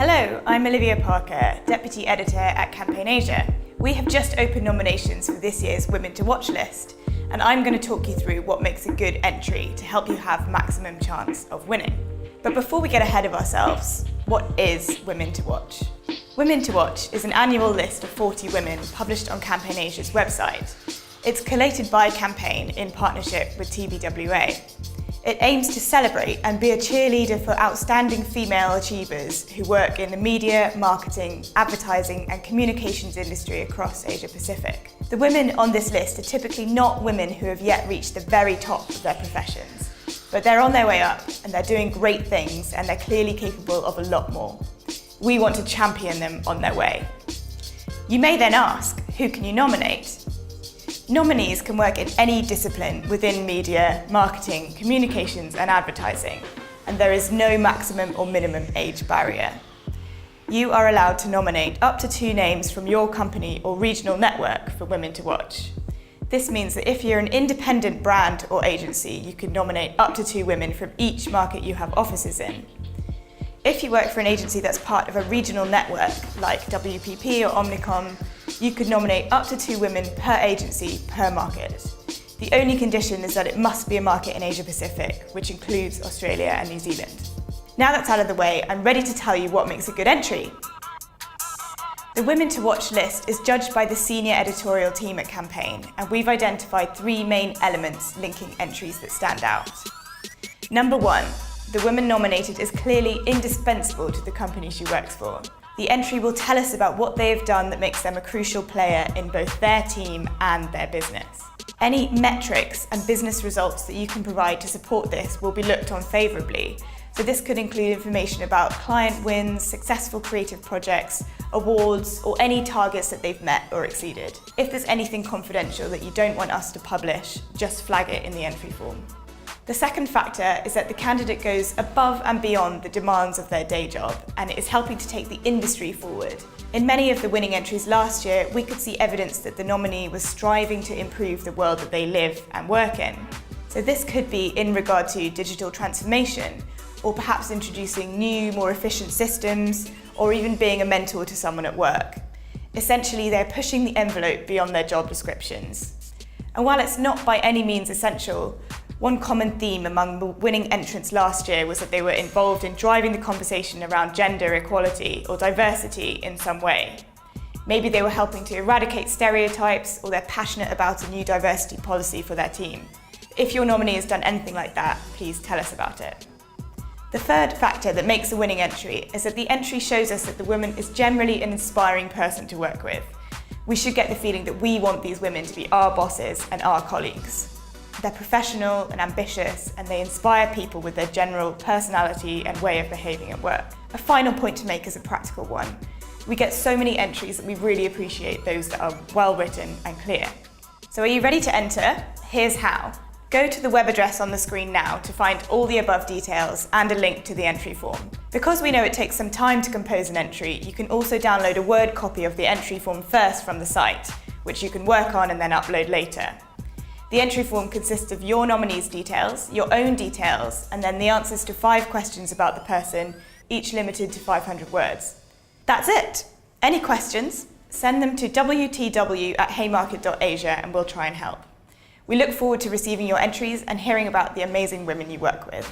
Hello, I'm Olivia Parker, Deputy Editor at Campaign Asia. We have just opened nominations for this year's Women to Watch list, and I'm going to talk you through what makes a good entry to help you have maximum chance of winning. But before we get ahead of ourselves, what is Women to Watch? Women to Watch is an annual list of 40 women published on Campaign Asia's website. It's collated by Campaign in partnership with TBWA. It aims to celebrate and be a cheerleader for outstanding female achievers who work in the media, marketing, advertising and communications industry across Asia Pacific. The women on this list are typically not women who have yet reached the very top of their professions, but they're on their way up and they're doing great things and they're clearly capable of a lot more. We want to champion them on their way. You may then ask, who can you nominate? Nominees can work in any discipline within media, marketing, communications and advertising, and there is no maximum or minimum age barrier. You are allowed to nominate up to 2 names from your company or regional network for Women to Watch. This means that if you're an independent brand or agency, you can nominate up to 2 women from each market you have offices in. If you work for an agency that's part of a regional network, like WPP or Omnicom, you could nominate up to 2 women per agency per market. The only condition is that it must be a market in Asia Pacific, which includes Australia and New Zealand. Now that's out of the way, I'm ready to tell you what makes a good entry. The Women to Watch list is judged by the senior editorial team at Campaign, and we've identified 3 main elements linking entries that stand out. Number 1, the woman nominated is clearly indispensable to the company she works for. The entry will tell us about what they have done that makes them a crucial player in both their team and their business. Any metrics and business results that you can provide to support this will be looked on favourably. So this could include information about client wins, successful creative projects, awards, or any targets that they've met or exceeded. If there's anything confidential that you don't want us to publish, just flag it in the entry form. The second factor is that the candidate goes above and beyond the demands of their day job, and it is helping to take the industry forward. In many of the winning entries last year, we could see evidence that the nominee was striving to improve the world that they live and work in. So this could be in regard to digital transformation, or perhaps introducing new, more efficient systems, or even being a mentor to someone at work. Essentially, they're pushing the envelope beyond their job descriptions. And while it's not by any means essential, one common theme among the winning entrants last year was that they were involved in driving the conversation around gender equality or diversity in some way. Maybe they were helping to eradicate stereotypes, or they're passionate about a new diversity policy for their team. If your nominee has done anything like that, please tell us about it. The third factor that makes a winning entry is that the entry shows us that the woman is generally an inspiring person to work with. We should get the feeling that we want these women to be our bosses and our colleagues. They're professional and ambitious, and they inspire people with their general personality and way of behaving at work. A final point to make is a practical one. We get so many entries that we really appreciate those that are well written and clear. So are you ready to enter? Here's how. Go to the web address on the screen now to find all the above details and a link to the entry form. Because we know it takes some time to compose an entry, you can also download a Word copy of the entry form first from the site, which you can work on and then upload later. The entry form consists of your nominee's details, your own details, and then the answers to 5 questions about the person, each limited to 500 words. That's it! Any questions? Send them to wtw@haymarket.asia and we'll try and help. We look forward to receiving your entries and hearing about the amazing women you work with.